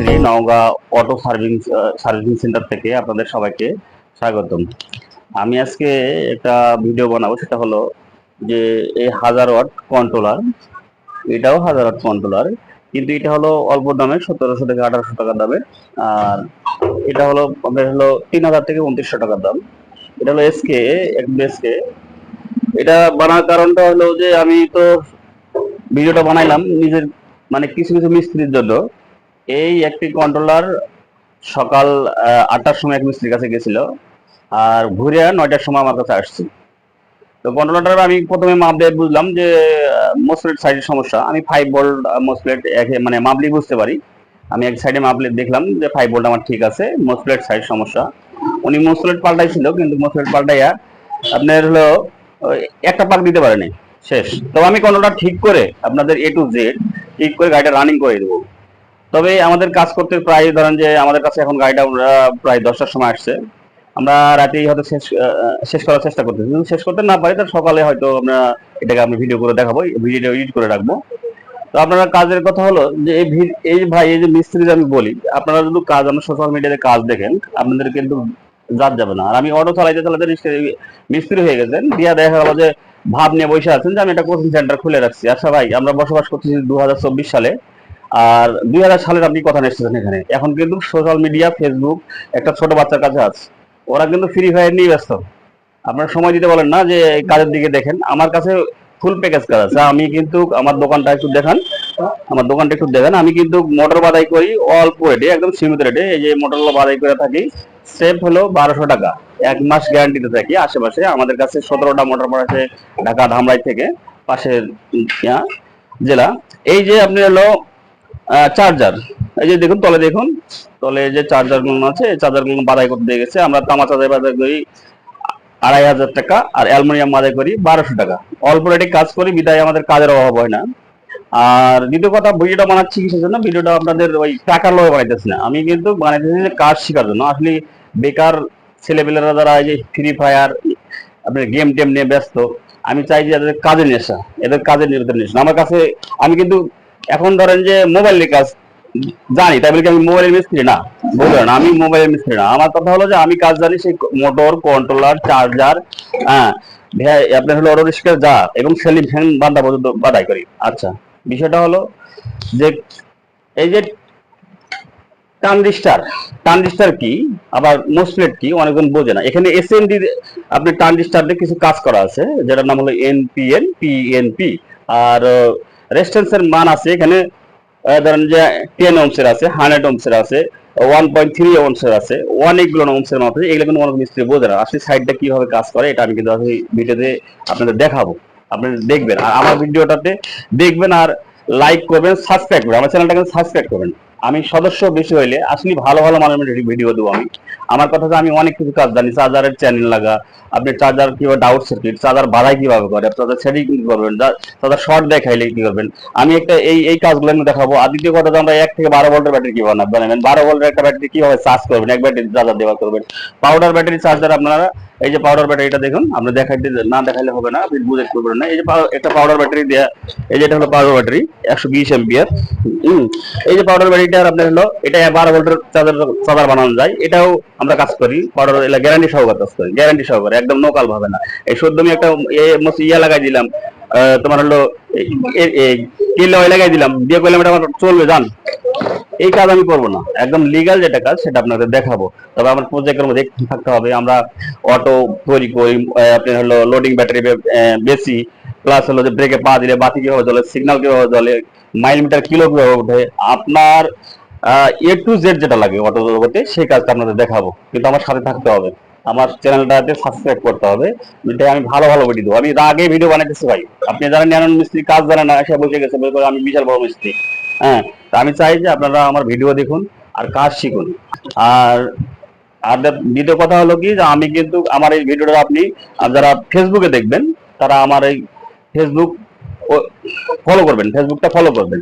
মিস্ত্রি Naogaon auto servicing centre থেকে আপনাদের সবাইকে স্বাগতম। আমি আজকে একটা ভিডিও বানাবো, সেটা হলো যে এই 1000 ওয়াট কন্ট্রোলার, এটাও 1000 ওয়াট কন্ট্রোলার, কিন্তু এটা হলো অল্প দামে 1700 থেকে 1800 টাকা দামে। আর এটা হলো আপনার হলো 3000 থেকে 2900 টাকা দাম। এটা হলো এসকে, একদম এসকে। এটা বানার কারণটা হলো যে আমি তো ভিডিওটা বানাইলাম নিজের মানে কিছু কিছু মিস্ত্রির জন্য। এই একটি কন্ট্রোলার সকাল 8টার সময় এক মিস্ত্রির কাছে গেছিল, আর ঘুরে 9টার সময় আমার কাছে আসছে। তো কন্ট্রোলারটা আমি প্রথমে মাপ দিয়ে বুঝলাম যে মসফেট সাইডের সমস্যা। আমি 5 ভোল্ট মসফেট মানে মাপলি বুঝতে পারি। আমি এক সাইডে মাপলে দেখলাম যে 5 ভোল্ট আমার ঠিক আছে, মসফেট সাইড সমস্যা। উনি মসফেট পাল্টাইছিল, কিন্তু মসফেট পাল্টাইয়া আপনার হলো একটা পাক দিতে পারেনি, শেষ। তো আমি কন্ট্রোলার ঠিক করে আপনাদের A to Z ঠিক করে গাড়িটা রানিং করে দেবো। তবে আমাদের কাজ করতে প্রায় ধরেন যে আমাদের কাছে এখন গাড়িটা প্রায় 10টার সময় আসছে। আমরা রাতেই হয়তো শেষ করার চেষ্টা করতেছি, যদি শেষ করতে না পারি তাহলে সকালে হয়তো আমরা এটাকে আমি ভিডিও করে দেখাবো, ভিডিওটা এডিট করে রাখবো। তো আপনারা কাজের কথা হলো যে এই ভাই, এই যে মিস্ত্রি আমি বলি, আপনারা যদি কাজ আমরা সোশ্যাল মিডিয়াতে কাজ দেখেন, আপনাদের কিন্তু জাত যাবে না। আর আমি অটো চালাইতে চালাতে মিস্ত্রি হয়ে গেছেন, দিয়া দেখা গেল যে ভাব নিয়ে বসে আছেন যে আমি একটা কোচিং সেন্টার খুলে রাখছি। আচ্ছা ভাই, আমরা বসবাস করতেছি 2024 সালে, আর 2000 সালের আপনি কথা এসেছেন এখানে। এখন কিন্তু সোশ্যাল মিডিয়া, ফেসবুক একটা ছোট বাচ্চার কাছে আছে, ওরা কিন্তু ফ্রি ফায়ার নিয়ে ব্যস্ত। আপনারা সময় দিতে বলেন না যে এই কাজের দিকে দেখেন। আমার কাছে ফুল প্যাকেজ কাজ আছে। আমি কিন্তু আমার দোকানটা একটু দেখান, আমার দোকানটা একটু দেখেন। আমি কিন্তু মোটর বাদাই করি অল্প রেটে, একদম সীমিত রেটে। এই যে মোটরগুলো বাদাই করে থাকি, সেফ হলো 1200 টাকা, 1 মাস গ্যারান্টিতে থাকি। আশেপাশে আমাদের কাছে 17টা মোটর পড়েছে ঢাকা ধামরাই থেকে, পাশের জেলা। এই যে আপনি হলো চার্জার, এই যে দেখুন তলে, দেখুন তলে যে চার্জার গুলো আছে, এই চার্জার গুলো বাদাই করতে দিয়ে গেছে। আমরা তামা চার্জার বাদাই করি 2500 টাকা, আর অ্যালুমিনিয়াম বাদাই করি 1200 টাকা। অল্প রেটে কাজ করি, বিদায় আমাদের কাজের অভাব হয় না। আর দ্বিতীয় কথা, ভিডিওটা বানাচ্ছি কিসের জন্য? ভিডিওটা আপনাদের ওই টাকার লোভে বানাইতেছি না, আমি কিন্তু বানাইতেছি যে কাজ শেখার জন্য। আসলে বেকার ছেলেপেলেরা যারা এই যে ফ্রি ফায়ার আপনার গেম টেম নিয়ে ব্যস্ত, আমি চাই যে এদের কাজের নেশা, এদের কাজের নিরতের নেশা আমার কাছে। আমি কিন্তু এখন ধরেন যে মোবাইলের কাজ জানি, তাই বলে কি আমি মোবাইলের মিস্ত্রি না? বুঝলেন, আমি মোবাইলের মিস্ত্রি না। আমার কথা হলো যে আমি কাজ জানি, সেই মোটর, কন্ট্রোলার, চার্জার, হ্যাঁ, আপনার হলো অটো রিক্সা যা, এবং সেলিং ফ্যান বান্ধা পর্যন্ত বাধাই করি। আচ্ছা, বিষয়টা হলো যে এই যে ট্রানজিস্টার, ট্রানজিস্টার কি আবার মসফেট কি অনেকজন বোঝে না। এখানে এসএমডি আপনি ট্রানজিস্টার দিয়ে কিছু কাজ করা আছে, যেটার নাম হলো এনপিএন, পিএনপি। আর রেজিস্ট্যান্সের মান আছে এখানে, ধরেন যে 10 ওহমসের আছে, 100 ওহমসের আছে, 1.3 ওহমসের আছে, অনেকগুলো ওহমসের মাপ আছে। এগুলো কিন্তু অনেক মিস্ত্রি বোঝে না। আসলে সাইডটা কিভাবে কাজ করে এটা আমি কিন্তু আসলে ভিডিওতে আপনাদের দেখাবো, আপনারা দেখবেন। আর আমার ভিডিওটাতে দেখবেন, আর লাইক করবেন, সাবস্ক্রাইব করবেন, আমার চ্যানেলটাকে সাবস্ক্রাইব করবেন। আমি সদস্য বেশি হইলে আসলে ভালো ভালো মানের ভিডিও দেবো আমি। আমার কথা হচ্ছে আমি অনেক কিছু কাজ জানি, চার্জারের চ্যানেল লাগা, আপনি চার্জার কিভাবে ডাউট সার্কিট, চার্জার বাড়াই কিভাবে করে, চার্জার সেটিং কি করবেন, চার্জার শর্ট দেখাইলে কি করবেন, আমি একটা এই কাজগুলো আমি দেখাবো। আর দ্বিতীয় কথা, আমরা 1 থেকে 12 ভোল্টের ব্যাটারি কিভাবে বানাবেন, 12 ভোল্টের একটা ব্যাটারি কিভাবে চার্জ করবেন, এক ব্যাটারি চার্জার দেওয়া করবেন। পাউডার ব্যাটারি চার্জার আপনারা, এই যে পাউডার ব্যাটারিটা দেখুন, আমরা দেখাইতে না দেখাইলে হবে না, আপনি বুঝে করবেন না। এই যে একটা পাউডার ব্যাটারি দেয়া, এই যে এটা হলো পাউডার ব্যাটারি 120 এম্পিয়ার। এই যে পাউডার ব্যাটারিটা আপনার হলো, এটা 12 ভোল্টের চার্জার বানানো যায়। এটাও আমরা কাজ করি, পাউডার গ্যারান্টি সহকারে কাজ করি, গ্যারান্টি সহকারে, একদম নোকাল ভাবে না। এই সদ্য আমি একটা ইয়া লাগাই দিলাম, তোমার হলো কিলো লাগাই দিলাম, দিয়ে করলাম এটা আমার চলবে জান, এই কাজ আমি করবো না। একদম লিগাল যেটা কাজ সেটা আপনাদের দেখাবো। তবে আমার প্রজেক্টের মধ্যে থাকতে হবে। আমরা অটো তৈরি করি, আপনার হলো লোডিং ব্যাটারি বেশি, প্লাস হলো যে ব্রেকে পা দিলে বাতি কিভাবে জ্বলে, সিগন্যাল কিভাবে জ্বলে, মাইল মিটার কিলো কিভাবে ওঠে, আপনার A to Z যেটা লাগে অটো জগতে, সেই কাজটা আপনাদের দেখাবো। কিন্তু আমার সাথে থাকতে হবে, আমার চ্যানেলটাতে সাবস্ক্রাইব করতে হবে। এটা আমি ভালো ভালো ভিডিও দেবো। আমি আগে ভিডিও বানাইতেছি ভাই, আপনি জানেন জানেন মিস্ত্রি কাজ জানে না, এসে বসে গেছে বলে করে আমি বিশাল বড় মিস্ত্রি। হ্যাঁ, তা আমি চাই যে আপনারা আমার ভিডিও দেখুন আর কাজ শিখুন। আর আর দ্বিতীয় কথা হলো কি, যে আমি কিন্তু আমার এই ভিডিওটা আপনি যারা ফেসবুকে দেখবেন, তারা আমার এই ফেসবুক ফলো করবেন, ফেসবুকটা ফলো করবেন।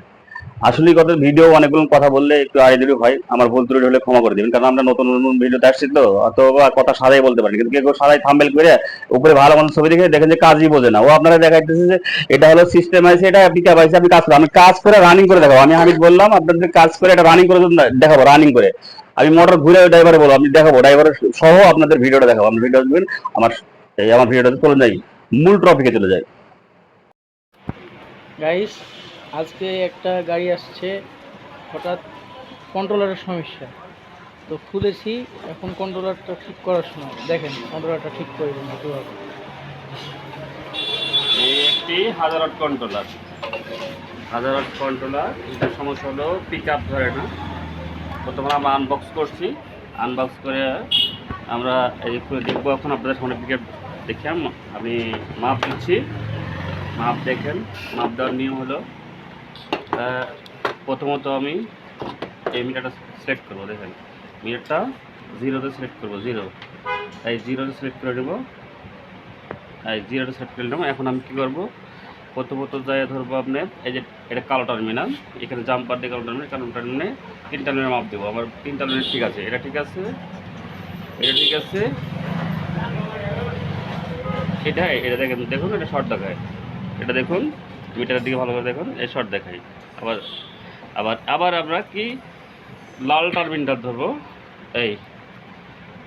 আসলে কত ভিডিও অনেকগুলো কথা বললে একটু আইডিয়া হয়, আমার ভুল ত্রুটি হলে ক্ষমা করে দিবেন, কারণ আমরা নতুন নতুন ভিডিওতে আসছি তো, অথবা কথা সাদাই বলতে পারি, কিন্তু কেউ সাদাই থাম্বেল করে উপরে ভালো মন্দ ছবি দেখে দেখেন যে কাজই বোঝে না, ও আপনারা দেখাইতেছে যে এটা হলো সিস্টেম আছে, এটা পিকআপ আছে, আপনি কাজ করেন, আমি কাজ করে রানিং করে দেখাবো। আমি হামিদ বললাম আপনাদের কাজ করে এটা রানিং করে দেখাবো, রানিং করে আমি মোটর ঘুরে ড্রাইভারে বলবো, আমি দেখাবো ড্রাইভারের সহ আপনাদের ভিডিওটা দেখাবো। আপনি ভিডিও দেখবেন, আমার আমার ভিডিওটা চলে যাই, মূল টপিকে চলে যায়। গাইস, আজকে একটা গাড়ি আসছে, হঠাৎ কন্ট্রোলারের সমস্যা, তো খুলেছি। এখন কন্ট্রোলারটা ঠিক করার সময় দেখেন কন্ট্রোলারটা ঠিক করে দিন কীভাবে। এই একটি 1000 ওয়াট কন্ট্রোলার, 1000 ওয়াট কন্ট্রোলার। এটার সমস্যা হলো পিক আপ ধরে না। প্রথমে আমরা আনবক্স করছি, আনবক্স করে আমরা এই খুলে দেখবো। এখন আপনাদের সামনে পিক আপ দেখে আমি মাপ দিচ্ছি, মাপ দেখেন। মাপ দেওয়ার নিয়ম হলো প্রথমত আমি এই মিটারটা সিলেক্ট করবো, দেখেন মিটারটা 0-তে সিলেক্ট করবো, 0, এই 0-তে সিলেক্ট করে নেবো, এই 0-তে সিলেক্ট করে নেবো। এখন আমি কী করবো, প্রথমত যাই ধরবো আপনার এই যে এটা কালো টার্মিনাল, এখানে জাম্পার দিয়ে কালো টার্মিনালে 3 টার্মিনাল মাপ দেবো। আমার 3 টার্মিনাল ঠিক আছে, এটা ঠিক আছে, এটা ঠিক আছে, এটা দেখেন, দেখুন এটা শর্ট দেখায়, এটা দেখুন মিটারের দিকে ভালো করে দেখুন, এই শর্ট দেখায়। আবার আবার আবার আমরা কি লাল টার্মিনটা ধরবো, এই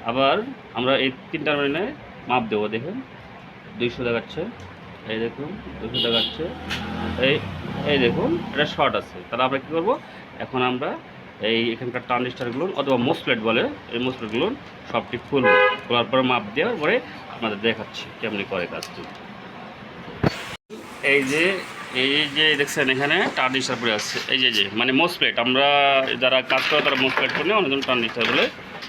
আবার আমরা এই 3 টার্মিনালে মাপ দেবো, দেখুন 200 দেখাচ্ছে, এই দেখুন 200 দেখাচ্ছে, এই এই দেখুন এটা শর্ট আছে। তাহলে আমরা কী করবো, এখন আমরা এই এখানকার ট্রানজিস্টারগুলো অথবা মোসপ্লেট বলে, এই মোসপ্লেটগুলো সবটি খুলবো, খোলার পরে মাপ দেওয়ার পরে আপনাদের দেখাচ্ছি কেমনি করে কাজটি। এই যে দেখছেন এখানে ট্রানজিস্টার পড়ে আসছে, এই যে মানে মোসপ্লেট, আমরা যারা কাজ করে তারা মোসপ্লেট করে অনেকজন ট্রানজিস্টার বলে।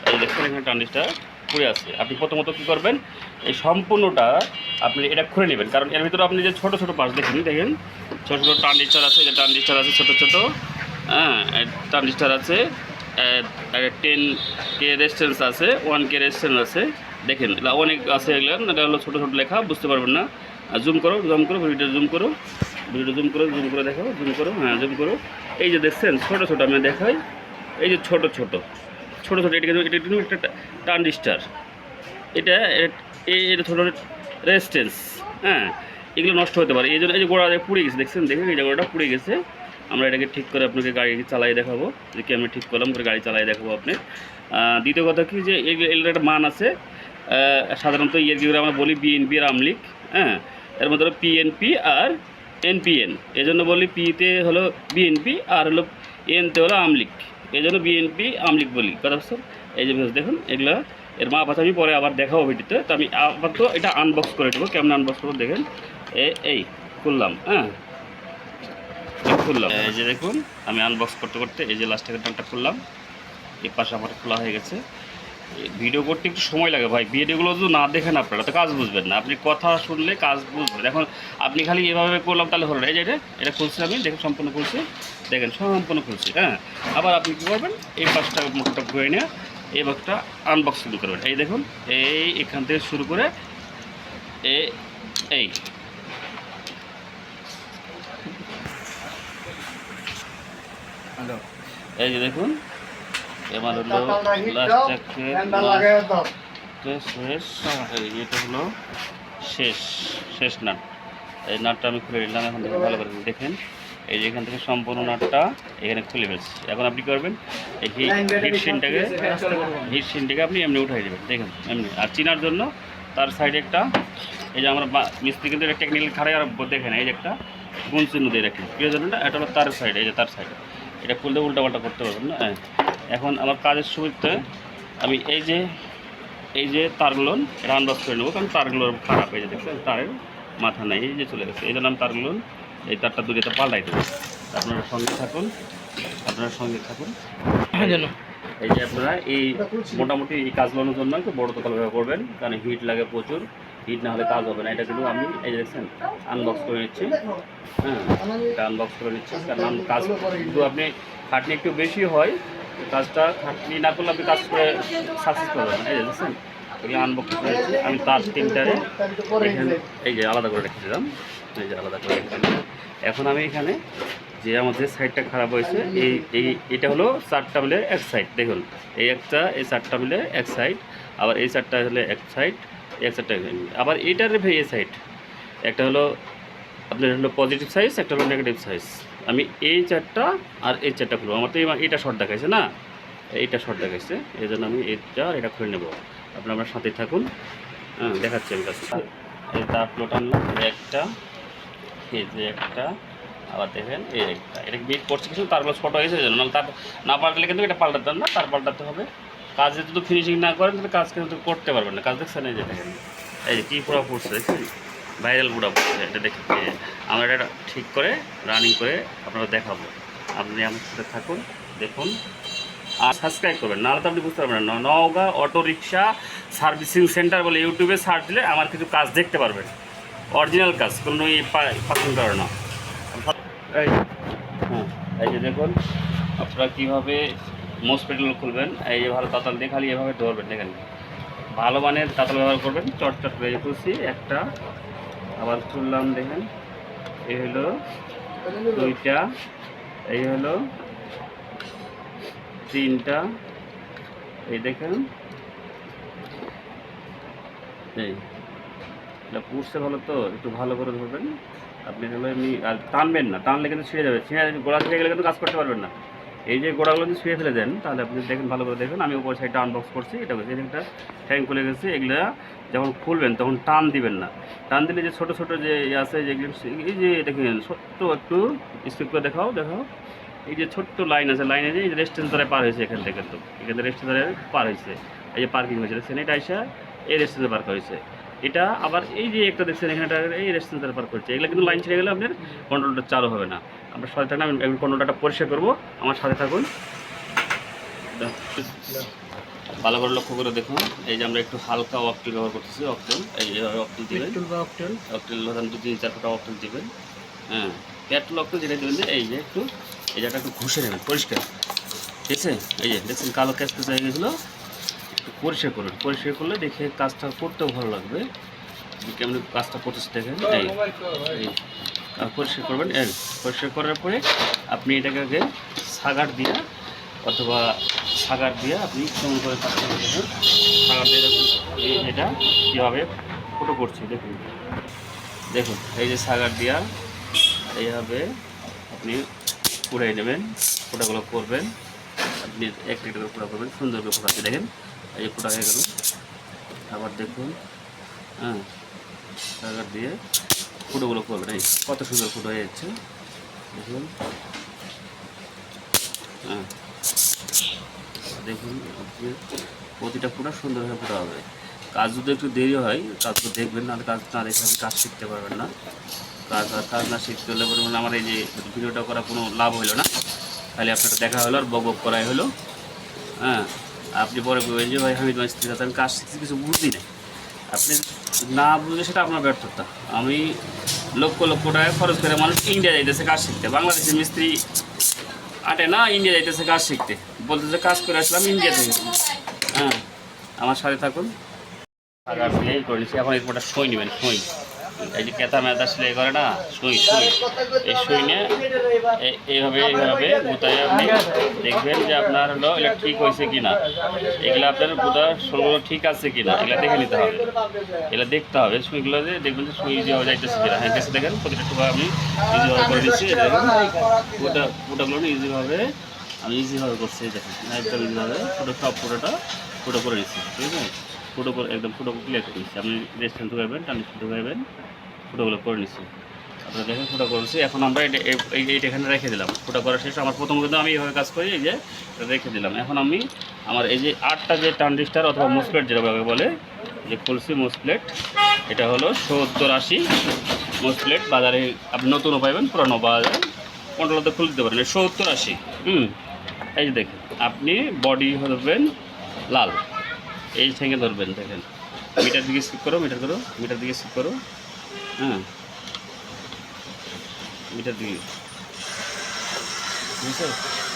এই দেখছেন এখানে ট্রানজিস্টার পড়ে আছে। আপনি প্রথমত কী করবেন, এই সম্পূর্ণটা আপনি এটা খুলে নেবেন, কারণ এর ভিতরে আপনি যে ছোটো ছোটো পার্টস দেখেন ছোটো ছোটো ট্রানজিস্টার আছে, যে ট্রানজিস্টার আছে ছোটো ছোটো, হ্যাঁ ট্রানজিস্টার আছে, 10K রেজিস্ট্যান্স আছে, 1K রেজিস্ট্যান্স আছে, দেখেন অনেক আছে এগুলো, এটা হলো ছোটো ছোটো লেখা, বুঝতে পারবেন না। জুম করো ভিডিওটা জুম করো, জুম করে দেখো, জুম করো, হ্যাঁ জুম করো। এই যে দেখছেন ছোটো ছোটো আমি দেখাই, এই যে ছোটো ছোটো এটা কিন্তু একটা ট্রানজিস্টার, এটা ছোটো রেজিস্ট্যান্স, হ্যাঁ এগুলো নষ্ট হতে পারে, এই জন্য এই যে গোড়া পুড়ে গেছে, দেখছেন এই জায়গাটা পুড়ে গেছে। আমরা এটাকে ঠিক করে আপনাকে গাড়ি চালাই দেখাবো, যে কি আমি ঠিক করলাম করে গাড়ি চালাই দেখাবো আপনি। দ্বিতীয় কথা কি, যে এগুলোর একটা মান আছে, সাধারণত ইয়ের আমরা বলি বিএনপি আর আমলিক, হ্যাঁ এর মধ্যে হলো পিএনপি আর এনপিএন, এই জন্য বলি পিতে হলো বিএনপি আর হলো এনতে হলো আমলিক, এই জন্য বিএনপি আমলিক বলি, কথা বুঝছেন। এই যে দেখুন এগুলো এর মাপ আছে, আমি পরে আবার দেখাবো ভিডিওতে। তো আমি আপাতত এটা আনবক্স করে দেবো, কেমন আনবক্স করবো দেখেন। এই খুললাম, হ্যাঁ খুললাম, এই যে দেখুন আমি আনবক্স করতে করতে এই যে লাস্টের টানটা খুললাম, এই পাশে আমার খোলা হয়ে গেছে। ভিডিও করতে একটু সময় লাগে ভাই, ভিডিওগুলো যদি না দেখেন আপনারা তো কাজ বুঝবেন না, আপনি কথা শুনলে কাজ বুঝবেন। এখন আপনি খালি এভাবে করলাম তাহলে হলো না। এই যে এটা খুলছি আমি, দেখেন সম্পূর্ণ খুলছি, দেখেন সম্পূর্ণ খুলছি, হ্যাঁ আবার আপনি কী করবেন, এই পাশটা মুখটা ঘুরে নিয়ে এই বক্সটা আনবক্সিং করবেন। এই দেখুন এখান থেকে শুরু করে এই এই যে দেখুন এবার হলো এটা হলো শেষ নাট, এই নাটটা আমি খুলে নিলাম। এখন দেখুন ভালো করে দেখেন, এই যে এখান থেকে সম্পূর্ণ নাটটা এখানে খুলে ফেলছি। এখন আপনি করবেন এই হিট সিনটাকে আপনি এমনি উঠাই দেবেন, দেখেন এমনি। আর চিনার জন্য তার সাইডে একটা, এই যে আমরা মিস্ত্রি কিন্তু একটা টেকনিক্যাল খাড়াই, আর দেখেন এই যে একটা গুণ চিহ্ন দিয়ে রাখি, প্রয়োজনটা এটা হলো তার সাইড, এই যে তার সাইডে এটা খুলতে উল্টাপাল্টা করতে পারবেন না। এখন আমার কাজের সুবিধা আমি এই যে তারগুলো এটা আনবক্স করে নেবো, কারণ তারগুলো খারাপ, এই যে দেখছেন তারের মাথা নাই, এই যে চলে গেছে, এই জন্য আমি তারগুলো এই তারটা দুটোতে পাল্টাই দেবো। আপনারা সঙ্গে থাকুন এই যে আপনারা এই মোটামুটি এই কাজগুলোর জন্য একটু বড় তোকাল ব্যবহার করবেন, কারণ হিট লাগে প্রচুর, হিট না হলে কাজ হবে না। এটা কিন্তু আমি এই যে দেখছেন আনবক্স করে নিচ্ছি, হ্যাঁ এটা আনবক্স করে নিচ্ছি, কারণ কাজ কিন্তু আপনি খাটনি একটু বেশি হয়, কাজটা খাটনি না করলে আপনি কাজ করে সাকসেস করবেন না। এই যে দেখছেন এগুলো আনবক্স করে নিচ্ছি আমি, তার তিনটারে এখানে এই যে আলাদা করে রেখে দিলাম, এই যে আলাদা করে রেখে দিলাম। এখন আমি এখানে যে আমাদের সাইডটা খারাপ হয়েছে, এটা হলো 4টা মিলে এক সাইড, দেখুন এই একটা, এই 4টা মিলে এক সাইড, আবার এই 4টা হলে এক সাইড, এক 4টা আবার এইটার এই সাইড, একটা হলো আপনার হলো পজিটিভ সাইজ, একটা হলো নেগেটিভ সাইজ। আমি এই 4টা আর এই 4টা খুলবো, আমার তো এইটা শর্ট দেখাইছে না, এইটা শর্ট দেখাইছে, এই জন্য আমি এইটা আর এটা খুলে নেবো। আপনারা আমার সাথেই থাকুন, হ্যাঁ দেখাচ্ছি আমি কাছে। এই তার প্লট আনলাম, একটা, এই যে একটা, আবার দেখেন এই একটা, এটা বিট করছে কিছু, তারগুলো ছোটো হয়েছে এই জন্য, নাহলে তার না পাল্টালে কিন্তু এটা পাল্টাতেন না, তার পাল্টাতে হবে। কাজে যদি ফিনিশিং না করেন তাহলে কাজ কিন্তু করতে পারবেন না। কাজ দেখছেন এই যে দেখেন, এই যে কী পুরো পড়ছে দেখছেন, ভাইরাল পুরো পড়ছে, এটা দেখে আমরা এটা ঠিক করে রানিং করে আপনারা দেখাবো। আপনি আমার সাথে থাকুন, দেখুন আর সাবস্ক্রাইব করবেন, নাহলে তো আপনি বুঝতে পারবেন না। Naogaon auto rickshaw servicing centre বলে ইউটিউবে সার্চ দিলে আমার কিছু কাজ দেখতে পারবেন, অরিজিনাল কাজ, কোনো পাসিং করে না। এই হ্যাঁ, এই যে দেখুন আপনারা কীভাবে মসপেটগুলো খুলবেন, এই যে ভালো তাতাল দিয়ে খালি এভাবে ধরবেন, দেখেন ভালো মানের তাতাল ব্যবহার করবেন। চটচট করে খুলছি একটা, আবার খুললাম, দেখেন এই হলো 2টা, এই হলো 3টা, এই দেখেন এই এটা পুষছে ভালো, তো একটু ভালো করে ধরবেন আপনি, হলো এমনি আর টানবেন না, টানলে কিন্তু ছিঁড়ে যাবে, গোড়া থেকে গেলে কিন্তু কাজ করতে পারবেন না। এই যে গোড়াগুলো যদি ছুঁয়ে ফেলে দেন তাহলে আপনি দেখেন, ভালো করে দেখেন। আমি উপর সাইডটা আনবক্স করছি, এটা হচ্ছে একটা ট্যাঙ্ক খুলে গেছে। এগুলা যখন খুলবেন তখন টান দিবেন না, টান দিলে যে ছোটো ছোটো যে আছে যেগুলো, এই যে দেখেন ছোট্ট একটু স্পিড করে দেখাও, এই যে ছোট্ট লাইন আছে, লাইনে যে এই যে রেস্টেন্সারে পার হয়েছে এখান থেকে, তো এখান থেকে রেস্টেন্সারে পার হয়েছে, এই যে পার্কিং হয়েছে দেখছেন, এটা এসে এই রেস্টেন্সারে পার হয়েছে। এটা আবার এই যে একটা দেখছেন এখানে এই রেস্টেন্সারে পার করছে, এগুলো কিন্তু লাইন ছেড়ে গেলে আপনার কন্ট্রোলটা চালু হবে না। আপনার সাথে থাকুন, আমি কন্ট্রোলটা পরিষ্কার করবো, আমার সাথে থাকুন। ভালো করে লক্ষ্য করে দেখুন, এই যে আমরা একটু হালকা অকটেল ব্যবহার করতেছি, অকটেল, এই যে অকটেল দিবেন, অকটেল ধরেন 2-3-4 ফোঁটা অকটেল দিবেন, হ্যাঁ পেট্রোল অকটেল যেটা দেবেন, এই যে একটু এই জায়গাটা একটু ঘষে নেবেন পরিষ্কার, ঠিক আছে। এই যে দেখছেন কালো ক্যাশ হয়ে গেছিলো, একটু পরিষ্কার করবেন, পরিষ্কার করলে দেখে কাজটা করতেও ভালো লাগবে, কেমন কাজটা করতেছে দেখেন। এই পরিষ্কার করবেন, পরিষ্কার করার পরে আপনি এটাকে আগে সাগার দিয়ে অথবা সাগার দিয়ে আপনি কেমন করে সাগার দিয়ে এটা কীভাবে ফুটো করছি দেখুন, দেখুন এই যে সাগার দিয়া এইভাবে আপনি ফুটাই নেবেন, ফোটাগুলো করবেন, আপনি একটা একটা করে ফোটা করবেন, সুন্দর করে ফোটাতে দেখেন, এই যে ফোটা হয়ে গেল। আবার দেখুন, হ্যাঁ সাগার দিয়ে ফুটোগুলো করবেন, এই কত সুন্দর ফুটো হয়ে যাচ্ছে দেখুন, হ্যাঁ দেখুন আপনি প্রতিটা ফুটা সুন্দরভাবে ফোটা হবে। কাজ যদি একটু দেরি হয় কাজগুলো দেখবেন, নাহলে কাজ না দেখে আপনি কাজ শিখতে পারবেন না। কাজ না শিখতে হলে বলুন আমার এই যে ভিডিওটা করা কোনো লাভ হলো না, খালি আপনাকে দেখা হলো আর বক করাই হলো। হ্যাঁ আপনি পরে বলবেন যে ভাই হামিদ মিস্ত্রি আমি কাজ শিখতে কিছু বুঝি না, আপনি না বুঝলে সেটা আপনার ব্যর্থতা। আমি লক্ষ লক্ষ টাকা খরচ করে মানুষ ইন্ডিয়া যাইতেছে কাজ শিখতে, বাংলাদেশের মিস্ত্রি আটে না ইন্ডিয়া যাইতেছে কাজ শিখতে, বলতেছে কাজ করে আসলাম ইন্ডিয়া থেকে। হ্যাঁ আমার সাথে থাকুন, সাগার সেলাই করে নিচ্ছি। এখন এরপরটা সই নেবেন, সই এই যে কেতা মেতা সেলাই করে না, সই এই সই নিয়ে এইভাবে গুতায় আপনি দেখবেন যে আপনার হলো এটা ঠিক হয়েছে কি না, এগুলো আপনার গুতা সরগুলো ঠিক আছে কি না এগুলো দেখে নিতে হবে, এগুলো দেখতে হবে। সুইগুলো যে দেখবেন যে সুই দেওয়া যাইতেছে কিনা, হ্যাঁ গেছে দেখেন প্রতিটা টুকু আমি ইজিভাবে করে দিচ্ছি, দেখুন পুরোটাগুলো ইজিভাবে আমি ইজিভাবে করছি, দেখেন একদম ইজিভাবে পুরোটা ফুটো করে দিচ্ছি, ঠিক আছে। ফুটো করে একদম ফুটো ক্লিয়ার করে নিচ্ছি, আপনি রেস্টুরেন্ট ঢুকাবেন, টানি ঢুকাবেন, ফুটোগুলো করে নিচ্ছি। আপনারা দেখেন ফুটো করেছি। এখন আমরা এইটা এখানে রেখে দিলাম, ফুটো করা শেষ। আমার প্রথম কিন্তু আমি এইভাবে কাজ করি, এই যে রেখে দিলাম। এখন আমি আমার এই যে 8টা যে ট্রানজিস্টার অথবা মোসপ্লেট যেভাবে বলে যে খুলছি মোসপ্লেট, এটা হলো 70-80 মোসপ্লেট, বাজারে আপনি নতুনও পাইবেন পুরানো বাজারে কন্ট্রোলারতে খুলে দিতে পারেন 70-80। এই যে দেখেন আপনি বডি ধরবেন লাল, এই ঠেঙে ধরবেন, দেখেন মিটার দিকে স্কিপ করো, মিটার দিকে স্কিপ করো, হ্যাঁ মিটার দিকে বুঝছো,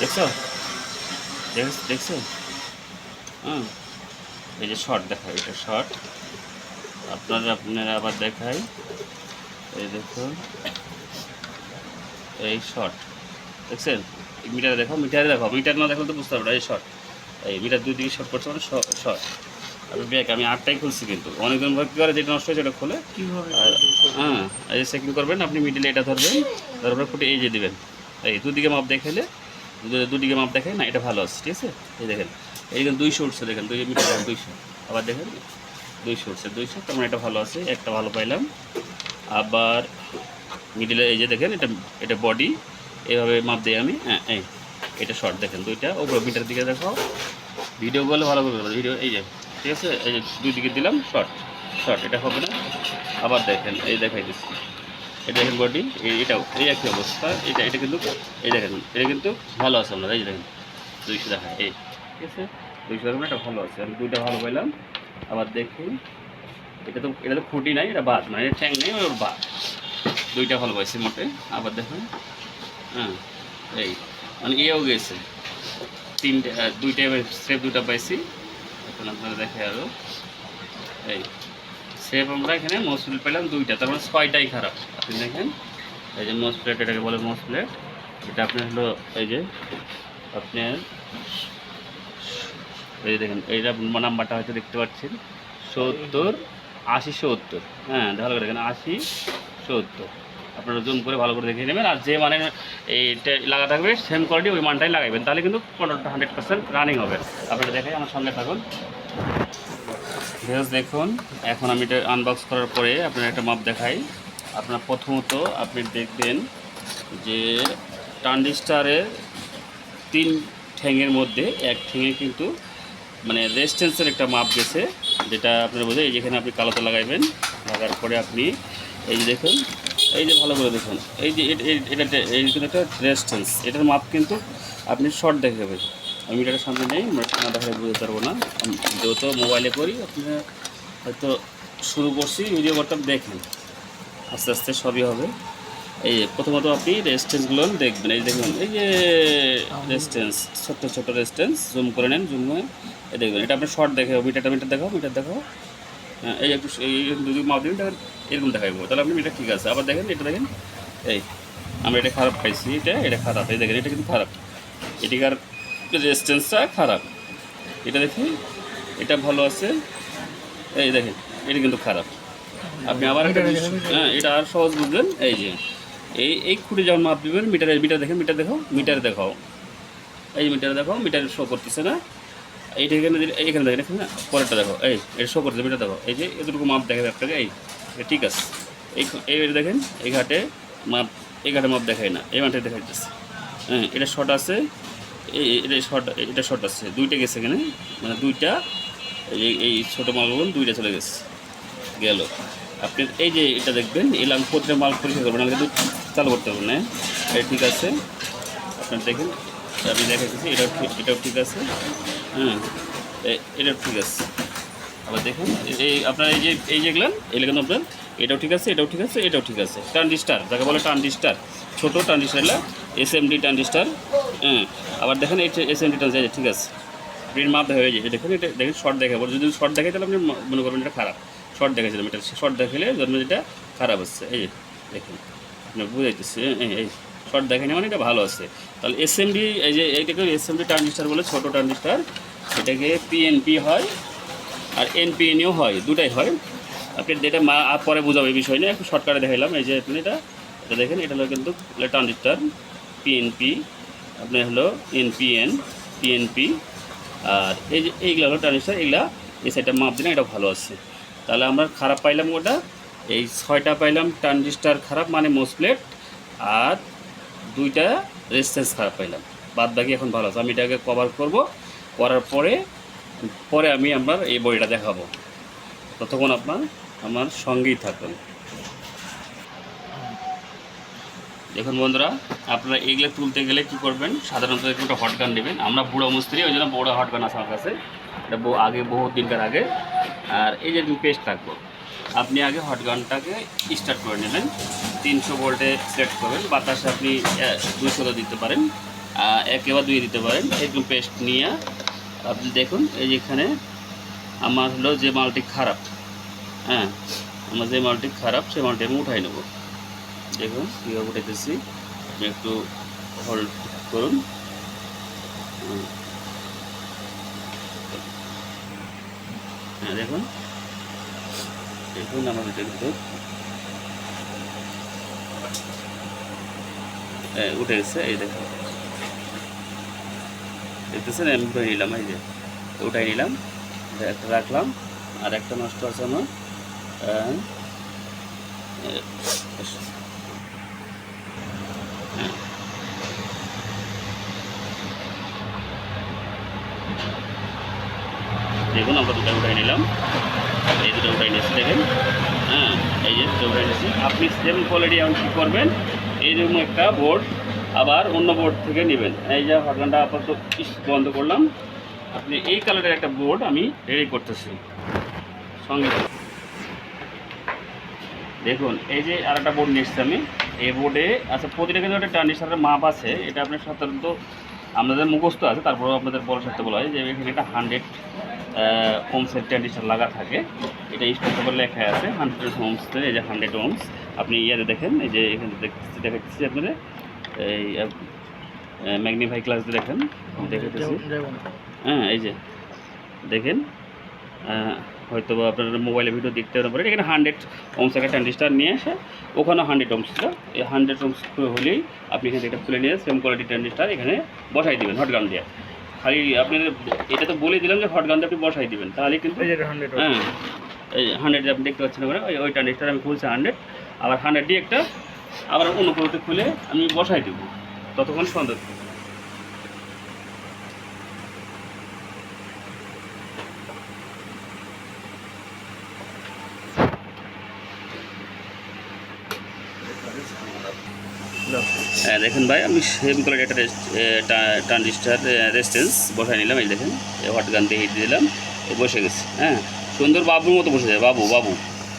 দেখছো হ্যাঁ। এই যে শর্ট দেখায়, এটা শর্ট, আপনারা আবার দেখাই, এই দেখুন এই শর্ট, দেখছেন? মিটারে দেখো, মিটারে দেখো, মিটার না দেখলে তো বুঝতে পারবে না। এই শর্ট, এই মিটার দুই দিকে শর্ট করছে মানে শর্ট। আমি ব্যাক আমি 8টাই খুলছি, কিন্তু অনেকজন ভয় কী করে যেটা নষ্ট হয়েছে ওটা খুলে কিভাবে আর হ্যাঁ এই যে চেকিং করবেন। আপনি মিডিলে এটা ধরবেন, তারপরে ফুটে এই যে দেবেন, এই দুদিকে মাপ দেখাইলে দুদিকে মাপ দেখাই না, এটা ভালো আছে। ঠিক আছে, এই দেখেন এই দেখেন 200 উঠছে, দেখেন 2 মিটার 200, আবার দেখেন 200 উঠছে 200, তার মানে এটা ভালো আছে, একটা ভালো পাইলাম। আবার মিডিলে এই যে দেখেন এটা এটা বডি, এইভাবে মাপ দিই আমি। হ্যাঁ এই এটা শর্ট দেখেন দুইটা, ওপর মিটার দিকে দেখাও, ভিডিও করলে ভালো করে ভিডিও। এই যে ঠিক আছে, এই যে দুই দিকে দিলাম শর্ট শর্ট, এটা হবে না। আবার দেখেন এই দেখাই দিচ্ছি, এটা দেখেন বডি, এটাও এই একই অবস্থা। এটা এটা কিন্তু এই দেখেন এটা কিন্তু ভালো আছে আপনার, এই যে দেখেন 200 দেখায়, এই ঠিক আছে 200 দেখুন, এটা ভালো আছে। আমি দুইটা ভালো পাইলাম। আবার দেখুন এটা তো খুঁটি নাই, এটা বাদ, মানে ঠ্যাং নেই, ওর বাদ। দুইটা ভালো পাইছি মোটে। আবার দেখুন হ্যাঁ এই মানে এও গেছে তিনটে, দুইটা স্টেপ দুটা পাইছি। এখন আপনারা দেখে আরও এই সেভ আমরা এখানে মোস্ট প্লেট পেলাম দুইটা, তার মানে 6টাই খারাপ। আপনি দেখেন এই যে মোস্ট প্লেট, এটাকে বলে মোস্ট প্লেট। এটা আপনার হলো এই যে আপনার এই যে দেখেন এইটা নাম্বারটা হয়তো দেখতে পাচ্ছেন 70 80 70। হ্যাঁ ভালো করে দেখেন 80 70, আপনারা জুম করে ভালো করে দেখে নেবেন। আর যে মানে এইটা লাগা থাকবে সেম কোয়ালিটি ওই মানটাই লাগাবেন, তাহলে কিন্তু 100% রানিং হবে। আপনারা দেখাই, আমার সঙ্গে থাকুন। ভিউয়ার্স দেখুন, এখন আমি এটা আনবক্স করার পরে আপনার একটা মাপ দেখাই। আপনার প্রথমত আপনি দেখবেন যে ট্রানজিস্টারের 3 ঠ্যাঙের মধ্যে এক ঠ্যাঙে কিন্তু মানে রেজিস্ট্যান্সের একটা মাপ গেছে, যেটা আপনার বোঝে। এই যেখানে আপনি কালোতে লাগাইবেন, লাগার পরে আপনি এই যে দেখুন, এই যে ভালো করে দেখুন, এই যে এটা এই কিন্তু একটা রেজিস্ট্যান্স, এটার মাপ কিন্তু আপনি শর্ট দেখাবেন। আমি এটার সামনে নেই, না দেখালে বুঝতে পারবো না, যেহেতু মোবাইলে করি। আপনারা হয়তো শুরু করছি ভিডিও করতে, দেখেন আস্তে আস্তে সবই হবে। এই যে প্রথমত আপনি রেজিস্ট্যান্সগুলো দেখবেন, এই দেখুন এই যে রেজিস্ট্যান্স, ছোট্ট ছোট্ট রেজিস্ট্যান্স, জুম করে নেন, জুম করে এই দেখবেন। এটা আপনার শর্ট দেখে মিটার দেখাও, মিটার দেখাও। হ্যাঁ এই একটু এই যদি মাপ দিন তাহলে এরকম দেখাবো, তাহলে আপনি এটা ঠিক আছে। আবার দেখেন এটা দেখেন, এই আমরা এটা খারাপ পাইছি, এটা খারাপ, এই দেখেন এটা কিন্তু খারাপ, এটিকার রেজিস্ট্যান্সটা খারাপ। এটা দেখুন এটা ভালো আছে, এই দেখেন এটা কিন্তু খারাপ। আপনি আবার একটা হ্যাঁ এটা আর সহজ বুঝবেন। এই যে এই খুঁটি যখন মাপ দিবেন, মিটার দেখেন, মিটার দেখাও, মিটার দেখাও, এই মিটার দেখাও, মিটার শো করতেছে না। এইটা এখানে এইখানে দেখেন, এখানে পরেরটা দেখো, এই এটা শো করতেছে, মিটার দেখো, এই যে এতটুকু মাপ দেখা যাবে আপনাকে, এই ঠিক আছে। এই দেখেন এই ঘাটে মাপ, এই ঘাটে মাপ দেখায় না, এই মাঠে দেখাইতেছে। হ্যাঁ এটা শর্ট আছে, এটা শর্ট আছে, দুইটা গেছে এখানে, মানে দুইটা এই ছোটো মালগুলো দুইটা চলে গেছে গেল। আপনি এই যে এটা দেখবেন, এলাম প্রত্যেকটা মাল পরীক্ষা করবেন, কিন্তু চালু করতে হবে না। এটা ঠিক আছে, আপনার দেখেন আমি দেখাচ্ছি, এটাও ঠিক আছে। হ্যাঁ এটাও ঠিক আছে। আবার দেখুন এই আপনার এই যেগুলান এগুলো কিন্তু আপনার এটাও ঠিক আছে, এটাও ঠিক আছে, এটাও ঠিক আছে। ট্রানজিস্টার যাকে বলে ট্রানজিস্টার, ছোটো ট্রানজিস্টার, এগুলো SMD ট্রানজিস্টার। হ্যাঁ আবার দেখেন এই SMD ট্রানজিস্টার ঠিক আছে, প্রিন্ট মাপ দেখা হয়ে যায়। দেখুন এটা দেখেন শর্ট দেখাবো, যদি শর্ট দেখে তাহলে আপনি মনে করবেন এটা খারাপ। শর্ট দেখেছিলাম, এটা শর্ট দেখালে জন্ম যেটা খারাপ হচ্ছে, এই দেখুন আপনার বুঝাইতেছে। এই শর্ট দেখেনি মানে এটা ভালো আছে। তাহলে SMD এই যে এইটাকে SMD ট্রানজিস্টার বলে, ছোটো ট্রানজিস্টার। এটাকে PNP হয় আর NPNও হয়, দুটাই হয়। আপনি যেটা পরে বোঝাবো এই বিষয় নিয়ে, একটু শর্টকাটে দেখাইলাম। এই যে আপনি এটা দেখেন, এটা হলো কিন্তু ট্রানজিস্টার PNP, আপনার হলো NPN PNP। আর এই যে এইগুলো হলো ট্রানজিস্টার, এগুলা এই সাইডটা মাপ দিন, এটা ভালো আছে। তাহলে আমরা খারাপ পাইলাম ওটা, এই 6টা পাইলাম ট্রানজিস্টার খারাপ মানে মোসপ্লেট, আর 2টা রেজিস্ট্যান্স খারাপ পাইলাম, বাদ বাকি এখন ভালো আছে। আমি এটাকে কভার করব, করার পরে আমি আমার এই বইটা দেখাবো। ততক্ষণ আমার সঙ্গেই থাকুন। দেখুন বন্ধুরা, আপনারা এগুলো তুলতে গেলে কী করবেন, সাধারণত একটা হট গান নেবেন। আমরা বুড়ো মিস্ত্রি, ওই জন্য বড়ো হট গান আছে আমার কাছে, এটা আগে বহুত দিনকার আগে। আর এই যে পেস্ট রাখবো, আপনি আগে হট গানটাকে স্টার্ট করে নেবেন, 300 ভোল্টে সেট করবেন। বাতাসে আপনি 200 দিতে পারেন, 1 বা 2 দিতে পারেন। এরকম পেস্ট নিয়ে আপনি দেখুন, এই যেখানে আমার হলো যে মালটি খারাপ, হ্যাঁ আমার যে মালটি খারাপ সেই মালটি আমি উঠাই নেব। দেখুন কীভাবে উঠাইতেছি, আমি একটু হোল্ড করুন। হ্যাঁ দেখুন দেখুন আমাদের কিন্তু উঠে গেছে। এই দেখুন দেখতেছেন, আমি উঠাই নিলাম, এই যে উঠাই নিলাম, একটা রাখলাম আর একটা নষ্ট আছে আমার। দেখুন আমরা দুটো উঠাই নিলাম, এই দুটো উঠাই নিয়েছি দেখেন। হ্যাঁ এই যে দুটো উঠাই নিয়েছি। আপনি সেম কোয়ালিটি এখন কী করবেন, এইরকম একটা বোর্ড আবার অন্য বোর্ড থেকে নেবেন। এই যে হটগানটা আপাতত বন্ধ করলাম। আপনি এই কালারের একটা বোর্ড আমি রেডি করতেছি সঙ্গে। দেখুন এই যে আর একটা বোর্ড নিয়েছি আমি। এই বোর্ডে আচ্ছা প্রতিটা কিন্তু একটা ট্রানজিস্টারের মাপ আছে, এটা আপনার সাধারণত আপনাদের মুখস্থ আছে, তারপরেও আপনাদের বড় সাথে বলা হয় যে এখানে একটা 100 ওমসের ট্রানজিস্টার লাগা থাকে। এটা স্পষ্টভাবে লেখা আছে 100 ওমস, এই যে 100 ওমস। আপনি ইয়াতে দেখেন, এই যে এখানে দেখাচ্ছি আপনাদের, এই ম্যাগনিফাই ক্লাস দেখেন দেখাচ্ছি। হ্যাঁ এই যে দেখেন, হয়তো বা আপনার মোবাইলে ভিডিও দেখতে পারেন। এখানে 100 ওমস একটা ট্রানজিস্টার নিয়ে আসে, ওখানে 100 ওমস ছিল। এই 100 ওমস হলেই আপনি এখানে এটা খুলে নিয়ে সেম কোয়ালিটি ট্রানজিস্টার এখানে বসাই দেবেন হটগান দিয়ে। খালি আপনার এটা তো বলে দিলাম যে হটগান দিয়ে আপনি বসাই দিবেন, তাহলে কিন্তু হ্যাঁ এই 100 আপনি দেখতে পাচ্ছেন ওখানে ওই ট্রানজিস্টার আমি খুলছি 100, আবার 100 দিয়ে একটা আবার অন্য কোনোতে খুলে আমি বসাই দেবো, ততক্ষণ সন্দেহ। হ্যাঁ দেখেন ভাই, আমি সেম কোয়ালিটি একটা ট্রানজিস্টার রেজিস্ট্যান্স বসাই নিলাম। এই দেখেন হটগান দিয়ে হিট দিলাম, বসে গেছে। হ্যাঁ সুন্দর বাবুর মতো বসে যাবে, বাবু বাবু